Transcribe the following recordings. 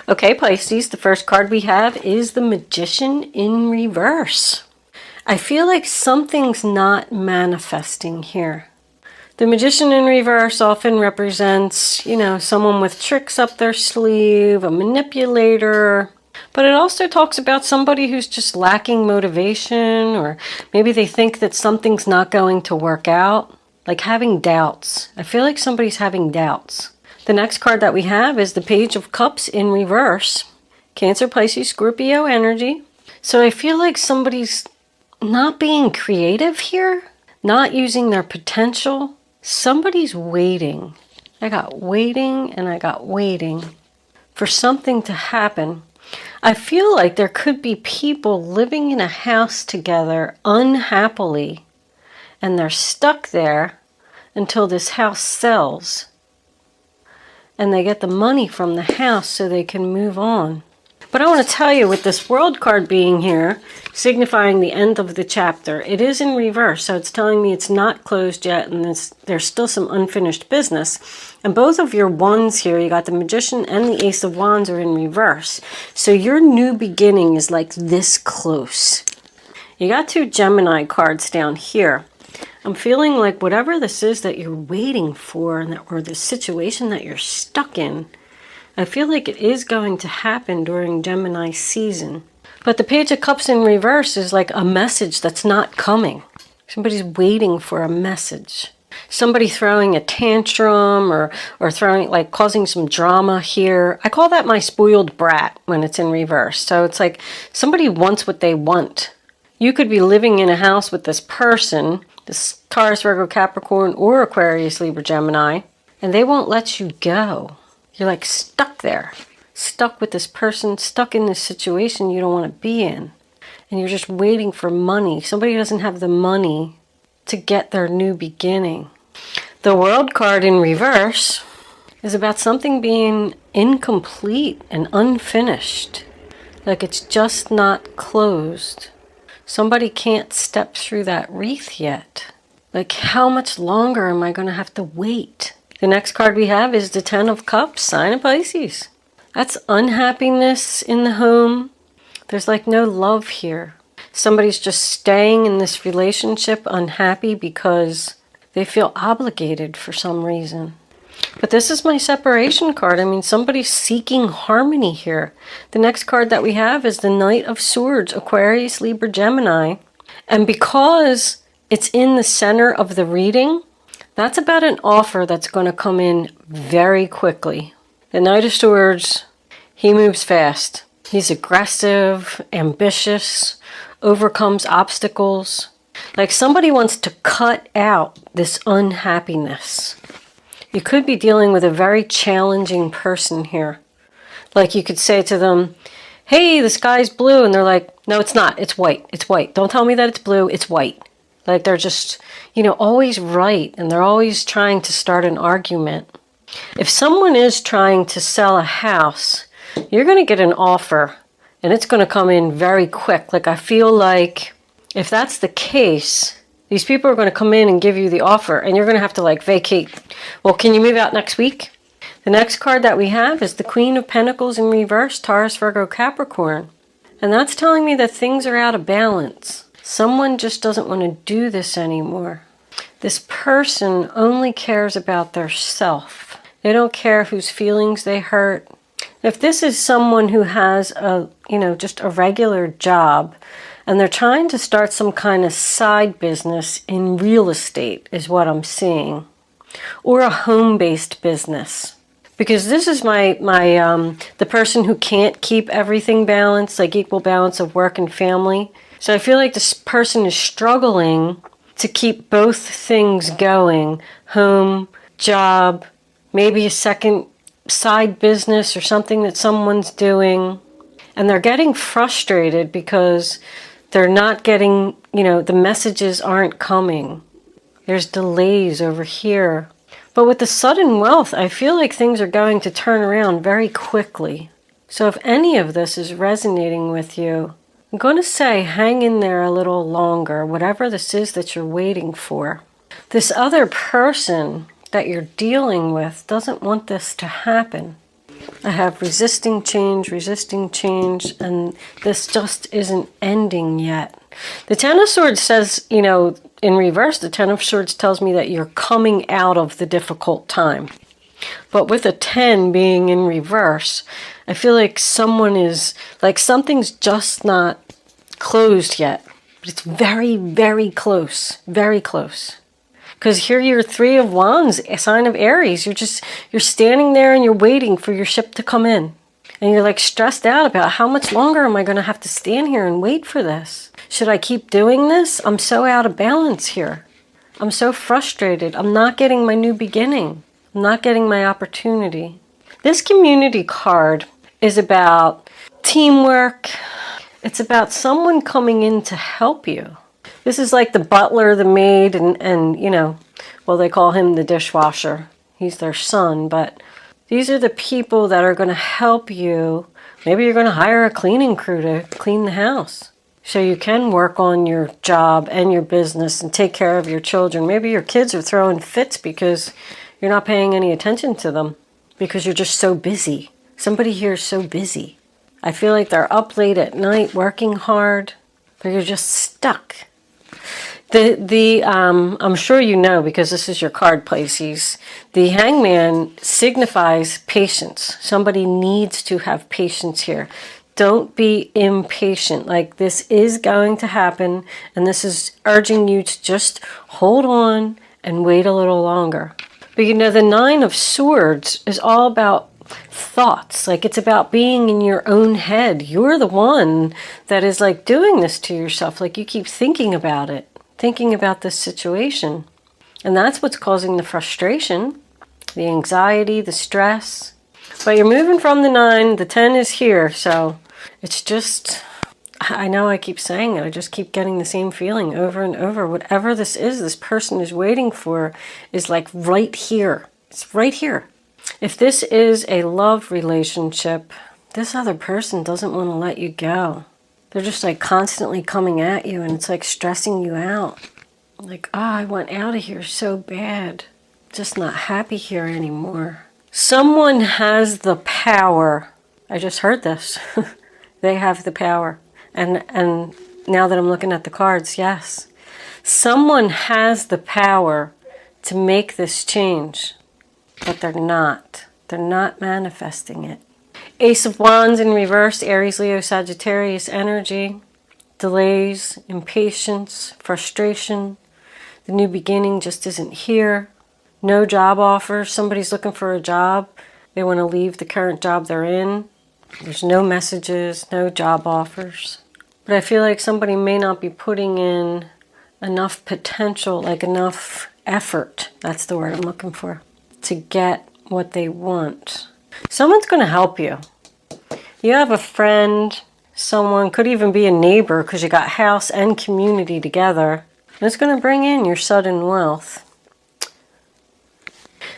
Okay, Pisces, the first card we have is the Magician in reverse. I feel like something's not manifesting here. The Magician in reverse often represents, someone with tricks up their sleeve, a manipulator. But it also talks about somebody who's just lacking motivation, or maybe they think that something's not going to work out, like having doubts. I feel like somebody's having doubts. The next card that we have is the Page of Cups in reverse. Cancer, Pisces, Scorpio energy. So I feel like somebody's not being creative here, not using their potential. Somebody's waiting. I got waiting and I got waiting for something to happen. I feel like there could be people living in a house together unhappily, and they're stuck there until this house sells and they get the money from the house so they can move on. But I want to tell you, with this World card being here, signifying the end of the chapter, it is in reverse. So it's telling me it's not closed yet, and there's still some unfinished business. And both of your wands here, you got the Magician and the Ace of Wands, are in reverse. So your new beginning is like this close. You got two Gemini cards down here. I'm feeling like whatever this is that you're waiting for, or the situation that you're stuck in, I feel like it is going to happen during Gemini season. But the Page of Cups in reverse is like a message that's not coming. Somebody's waiting for a message. Somebody throwing a tantrum or throwing, like, causing some drama here. I call that my spoiled brat when it's in reverse. So it's like somebody wants what they want. You could be living in a house with this person, this Taurus, Virgo, Capricorn, or Aquarius, Libra, Gemini, and they won't let you go. You're like stuck there, stuck with this person, stuck in this situation you don't want to be in. And you're just waiting for money. Somebody doesn't have the money to get their new beginning. The World card in reverse is about something being incomplete and unfinished. Like it's just not closed. Somebody can't step through that wreath yet. Like, how much longer am I going to have to wait? The next card we have is the Ten of Cups, sign of Pisces. That's unhappiness in the home. There's like no love here. Somebody's just staying in this relationship unhappy because they feel obligated for some reason. But this is my separation card. I mean, somebody's seeking harmony here. The next card that we have is the Knight of Swords, Aquarius, Libra, Gemini. And because it's in the center of the reading, that's about an offer that's going to come in very quickly. The Knight of Swords, he moves fast. He's aggressive, ambitious, overcomes obstacles. Like somebody wants to cut out this unhappiness. You could be dealing with a very challenging person here. Like you could say to them, hey, the sky's blue. And they're like, no, it's not. It's white. It's white. Don't tell me that it's blue. It's white. Like they're just, always right. And they're always trying to start an argument. If someone is trying to sell a house, you're going to get an offer. And it's going to come in very quick. Like I feel like if that's the case, these people are going to come in and give you the offer. And you're going to have to like vacate. Well, can you move out next week? The next card that we have is the Queen of Pentacles in reverse, Taurus, Virgo, Capricorn. And that's telling me that things are out of balance. Someone just doesn't want to do this anymore. This person only cares about their self. They don't care whose feelings they hurt. If this is someone who has a, just a regular job, and they're trying to start some kind of side business in real estate is what I'm seeing. Or a home-based business. Because this is the person who can't keep everything balanced, like equal balance of work and family. So I feel like this person is struggling to keep both things going. Home, job, maybe a second side business or something that someone's doing. And they're getting frustrated because they're not getting, the messages aren't coming. There's delays over here. But with the sudden wealth, I feel like things are going to turn around very quickly. So if any of this is resonating with you, I'm going to say hang in there a little longer, whatever this is that you're waiting for. This other person that you're dealing with doesn't want this to happen. I have resisting change, and this just isn't ending yet. The Ten of Swords says, you know, in reverse, the Ten of Swords tells me that you're coming out of the difficult time. But with a 10 being in reverse, I feel like something's just not closed yet. But it's very, very close. Very close. Because here you're 3 of Wands, a sign of Aries. You're standing there and you're waiting for your ship to come in. And you're like stressed out about how much longer am I going to have to stand here and wait for this? Should I keep doing this? I'm so out of balance here. I'm so frustrated. I'm not getting my new beginning. I'm not getting my opportunity. This community card is about teamwork. It's about someone coming in to help you. This is like the butler, the maid, and you know, well, they call him the dishwasher. He's their son, but these are the people that are going to help you. Maybe you're going to hire a cleaning crew to clean the house so you can work on your job and your business and take care of your children. Maybe your kids are throwing fits because you're not paying any attention to them because you're just so busy. Somebody here is so busy. I feel like they're up late at night working hard, but you're just stuck. I'm sure you know, because this is your card, Pisces, the Hangman signifies patience. Somebody needs to have patience here. Don't be impatient. Like, this is going to happen, and this is urging you to just hold on and wait a little longer. But you know, the 9 of Swords is all about thoughts. Like, it's about being in your own head. You're the one that is like doing this to yourself. Like, you keep thinking about it. Thinking about this situation. And that's what's causing the frustration, the anxiety, the stress. But you're moving from the 9, the 10 is here, so it's just, I know I keep saying it, I just keep getting the same feeling over and over. Whatever this is, this person is waiting for is like right here. It's right here. If this is a love relationship, this other person doesn't want to let you go. They're just like constantly coming at you, and it's like stressing you out. Like, I want out of here so bad. Just not happy here anymore. Someone has the power. I just heard this. They have the power. And now that I'm looking at the cards, yes. Someone has the power to make this change, but they're not. They're not manifesting it. Ace of Wands in reverse, Aries, Leo, Sagittarius energy. Delays, impatience, frustration. The new beginning just isn't here. No job offers. Somebody's looking for a job. They want to leave the current job they're in. There's no messages, no job offers. But I feel like somebody may not be putting in enough potential, like enough effort. That's the word I'm looking for. To get what they want. Someone's going to help you. You have a friend, someone, could even be a neighbor, because you got house and community together. And it's going to bring in your sudden wealth.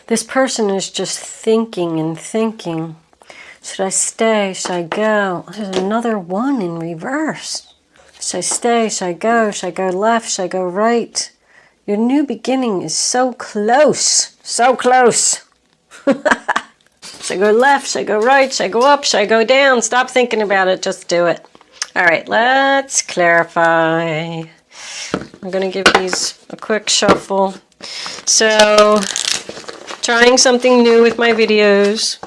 This person is just thinking and thinking. Should I stay? Should I go? There's another 1 in reverse. Should I stay? Should I go? Should I go left? Should I go right? Your new beginning is so close. So close. Should I go left? Should I go right? Should I go up? Should I go down? Stop thinking about it. Just do it. All right, let's clarify. I'm going to give these a quick shuffle. So, trying something new with my videos.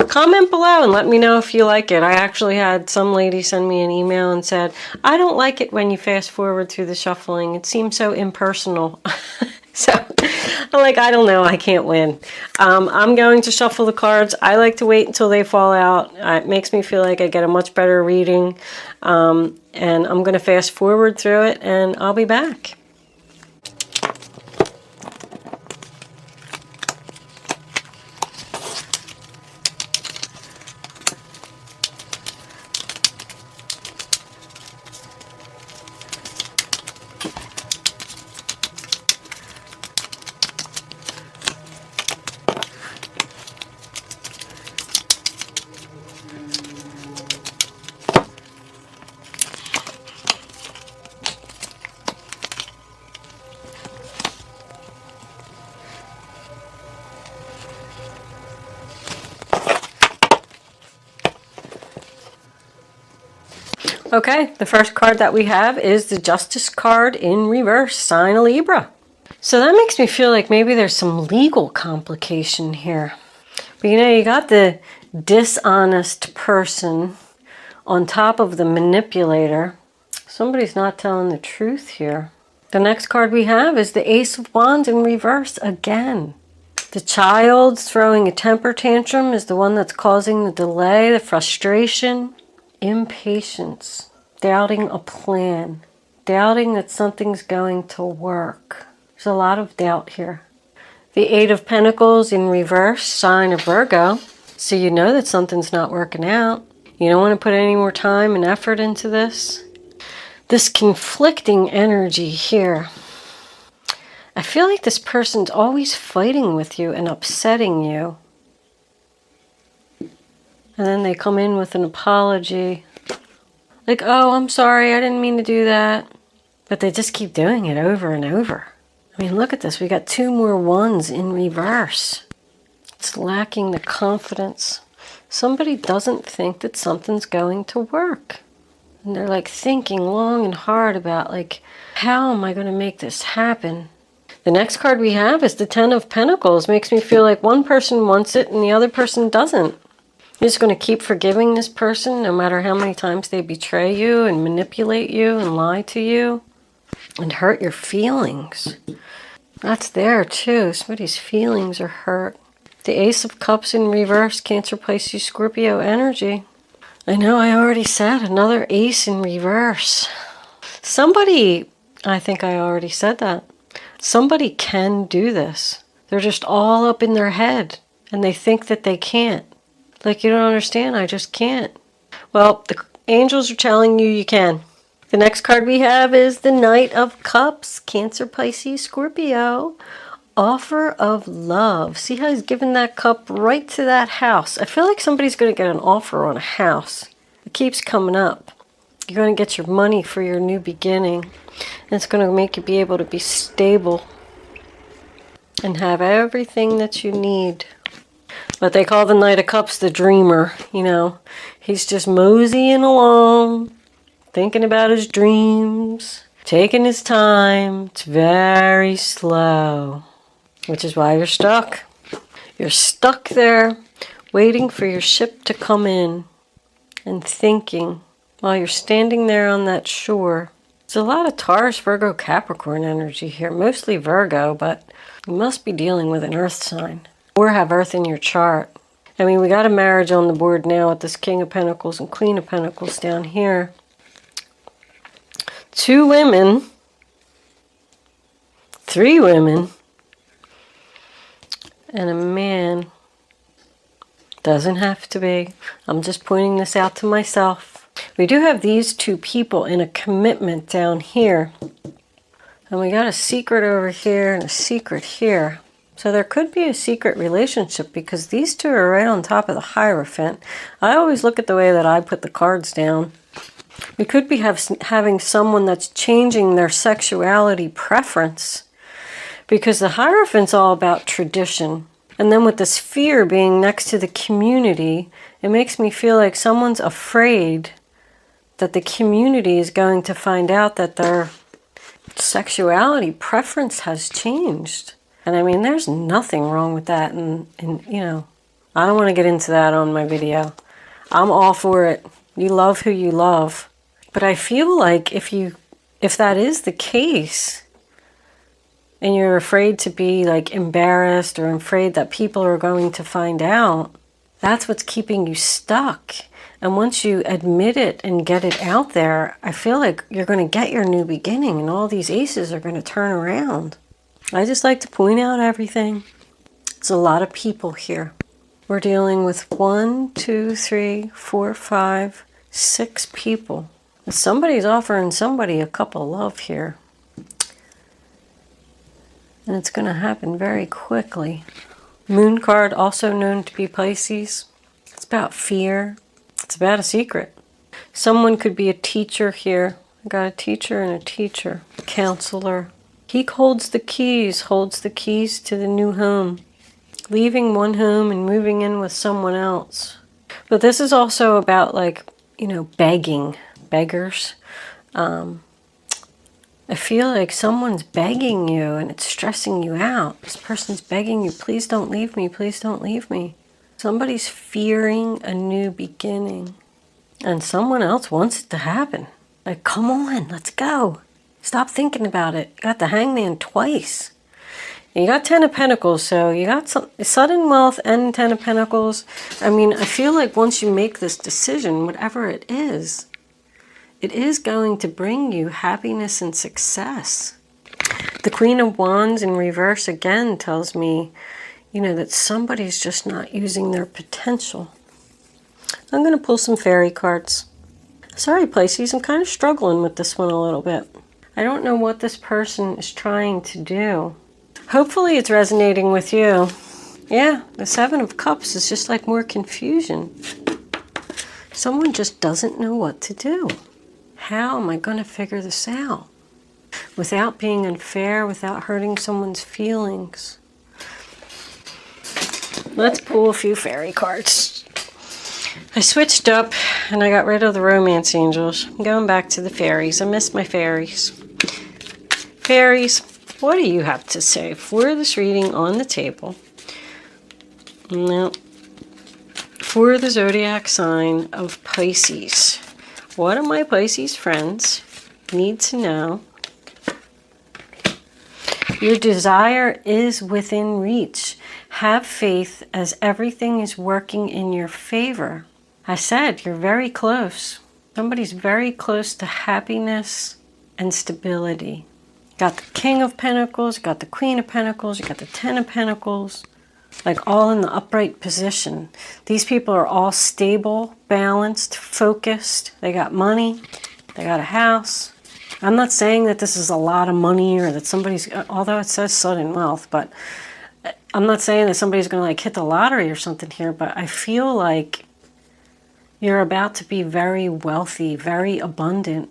Comment below and let me know if you like it. I actually had some lady send me an email and said, I don't like it when you fast forward through the shuffling. It seems so impersonal. So I'm like, I don't know. I can't win. I'm going to shuffle the cards. I like to wait until they fall out. It makes me feel like I get a much better reading. And I'm going to fast forward through it and I'll be back. Okay, the first card that we have is the Justice card in reverse, sign of Libra. So that makes me feel like maybe there's some legal complication here. But you know, you got the dishonest person on top of the manipulator. Somebody's not telling the truth here. The next card we have is the Ace of Wands in reverse again. The child throwing a temper tantrum is the one that's causing the delay, the frustration, impatience, doubting a plan, doubting that something's going to work. There's a lot of doubt here. The Eight of Pentacles in reverse, sign of Virgo. So you know that something's not working out. You don't want to put any more time and effort into this. This conflicting energy here. I feel like this person's always fighting with you and upsetting you. And then they come in with an apology. Like, oh, I'm sorry, I didn't mean to do that. But they just keep doing it over and over. I mean, look at this. We got 2 more ones in reverse. It's lacking the confidence. Somebody doesn't think that something's going to work. And they're like thinking long and hard about like, how am I going to make this happen? The next card we have is the Ten of Pentacles. Makes me feel like one person wants it and the other person doesn't. You're just going to keep forgiving this person no matter how many times they betray you and manipulate you and lie to you and hurt your feelings. That's there too. Somebody's feelings are hurt. The Ace of Cups in reverse, Cancer, Pisces, Scorpio energy. I know I already said another ace in reverse. Somebody, I think I already said that. Somebody can do this. They're just all up in their head and they think that they can't. Like, you don't understand, I just can't. Well, the angels are telling you you can. The next card we have is the Knight of Cups, Cancer, Pisces, Scorpio. Offer of love. See how he's giving that cup right to that house. I feel like somebody's going to get an offer on a house. It keeps coming up. You're going to get your money for your new beginning. And it's going to make you be able to be stable and have everything that you need. But they call the Knight of Cups the dreamer. You know, he's just moseying along, thinking about his dreams, taking his time. It's very slow. Which is why you're stuck. You're stuck there, waiting for your ship to come in and thinking while you're standing there on that shore. There's a lot of Taurus, Virgo, Capricorn energy here. Mostly Virgo, but you must be dealing with an earth sign or have earth in your chart. I mean, we got a marriage on the board now with this King of Pentacles and Queen of Pentacles down here. 2 women, 3 women, and a man. Doesn't have to be. I'm just pointing this out to myself. We do have these 2 people in a commitment down here. And we got a secret over here and a secret here. So there could be a secret relationship because these 2 are right on top of the Hierophant. I always look at the way that I put the cards down. We could be having someone that's changing their sexuality preference. Because the Hierophant's all about tradition. And then with the sphere being next to the community, it makes me feel like someone's afraid that the community is going to find out that their sexuality preference has changed. And I mean, there's nothing wrong with that. And you know, I don't want to get into that on my video. I'm all for it. You love who you love. But I feel like if that is the case, and you're afraid to be like embarrassed or afraid that people are going to find out, that's what's keeping you stuck. And once you admit it and get it out there, I feel like you're going to get your new beginning and all these aces are going to turn around. I just like to point out everything. It's a lot of people here. We're dealing with 1, 2, 3, 4, 5, 6 people. Somebody's offering somebody a cup of love here. And it's going to happen very quickly. Moon card, also known to be Pisces. It's about fear. It's about a secret. Someone could be a teacher here. I got a teacher and a teacher. A counselor. He holds the keys to the new home. Leaving one home and moving in with someone else. But this is also about, like, you know, begging. beggars. I feel like someone's begging you and it's stressing you out. This person's begging you, please don't leave me, please don't leave me. Somebody's fearing a new beginning. And someone else wants it to happen. Like, come on, let's go. Stop thinking about it. You got the Hangman twice. You got 10 of Pentacles, so you got some sudden wealth and 10 of Pentacles. I mean, I feel like once you make this decision, whatever it is going to bring you happiness and success. The Queen of Wands in reverse again tells me, you know, that somebody's just not using their potential. I'm going to pull some fairy cards. Sorry, Pisces, I'm kind of struggling with this one a little bit. I don't know what this person is trying to do. Hopefully it's resonating with you. Yeah, the Seven of Cups is just like more confusion. Someone just doesn't know what to do. How am I going to figure this out? Without being unfair, without hurting someone's feelings. Let's pull a few fairy cards. I switched up and I got rid of the romance angels. I'm going back to the fairies. I miss my fairies. Fairies, what do you have to say for this reading on the table? No. For the zodiac sign of Pisces. What do my Pisces friends need to know? Your desire is within reach. Have faith as everything is working in your favor. I said you're very close. Somebody's very close to happiness and stability. Got the King of Pentacles, got the Queen of Pentacles, you got the 10 of Pentacles. Like all in the upright position. These people are all stable, balanced, focused. They got money. They got a house. I'm not saying that this is a lot of money or that somebody's, although it says sudden wealth, but I'm not saying that somebody's going to like hit the lottery or something here, but I feel like you're about to be very wealthy, very abundant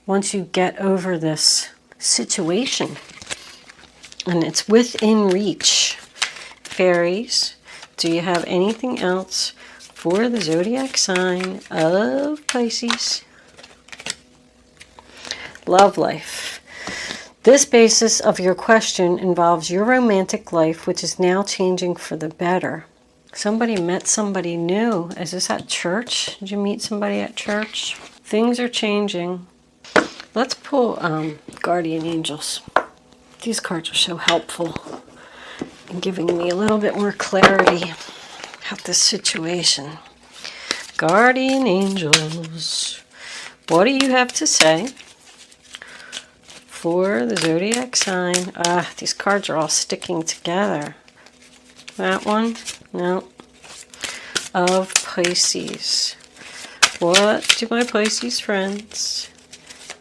once you get over this situation. And it's within reach. Fairies, do you have anything else for the zodiac sign of Pisces? Love life. This basis of your question involves your romantic life, which is now changing for the better. Somebody met somebody new. Is this at church? Did you meet somebody at church? Things are changing. Let's pull guardian angels. These cards are so helpful in giving me a little bit more clarity about this situation. Guardian angels, what do you have to say for the zodiac sign? These cards are all sticking together. That one? No. Of Pisces. What do my Pisces friends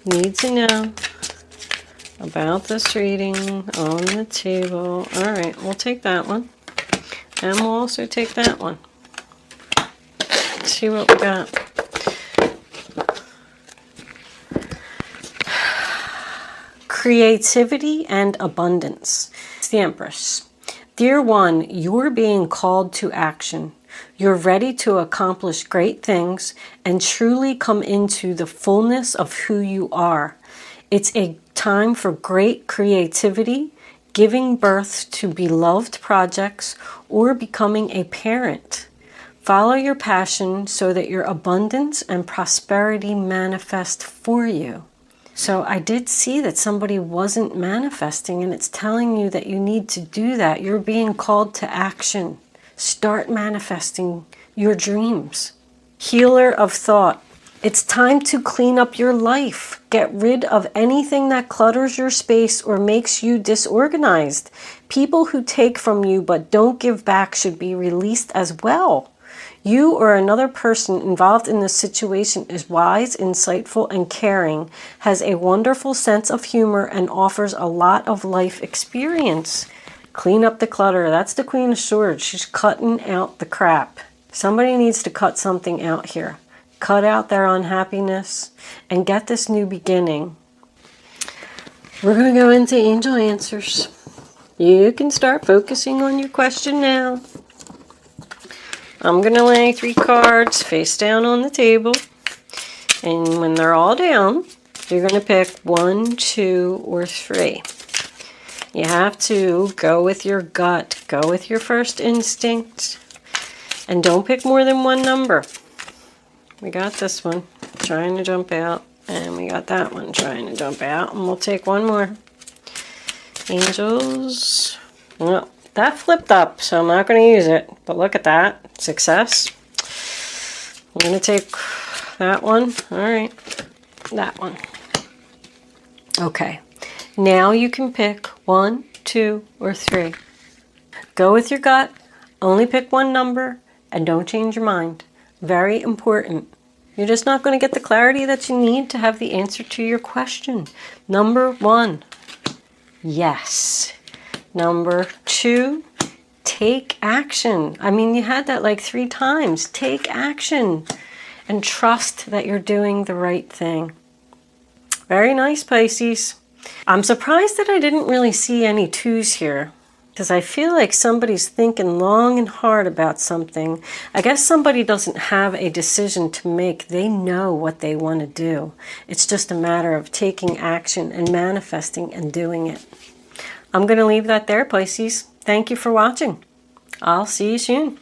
need to know about this reading on the table? All right, we'll take that one. And we'll also take that one. Let's see what we got. Creativity and abundance. It's the Empress. Dear one, you're being called to action. You're ready to accomplish great things and truly come into the fullness of who you are. It's a time for great creativity, giving birth to beloved projects, or becoming a parent. Follow your passion so that your abundance and prosperity manifest for you. So I did see that somebody wasn't manifesting, and it's telling you that you need to do that. You're being called to action. Start manifesting your dreams. Healer of thought. It's time to clean up your life. Get rid of anything that clutters your space or makes you disorganized. People who take from you but don't give back should be released as well. You or another person involved in this situation is wise, insightful, and caring, has a wonderful sense of humor, and offers a lot of life experience. Clean up the clutter. That's the Queen of Swords. She's cutting out the crap. Somebody needs to cut something out here. Cut out their unhappiness and get this new beginning. We're going to go into angel answers. You can start focusing on your question now. I'm going to lay 3 cards face down on the table. And when they're all down, you're going to pick 1, 2, or 3. You have to go with your gut. Go with your first instinct. And don't pick more than one number. We got this one trying to jump out. And we got that one trying to jump out. And we'll take one more. Angels. Well, that flipped up, so I'm not going to use it. But look at that. Success. I'm going to take that one. All right. That one. Okay. Now you can pick 1, 2, or 3. Go with your gut. Only pick one number. And don't change your mind. Very important. You're just not going to get the clarity that you need to have the answer to your question. Number 1. Yes. Number 2. Take action. I mean, you had that like 3 times. Take action. And trust that you're doing the right thing. Very nice, Pisces. I'm surprised that I didn't really see any 2s here, because I feel like somebody's thinking long and hard about something. I guess somebody doesn't have a decision to make. They know what they want to do. It's just a matter of taking action and manifesting and doing it. I'm going to leave that there, Pisces. Thank you for watching. I'll see you soon.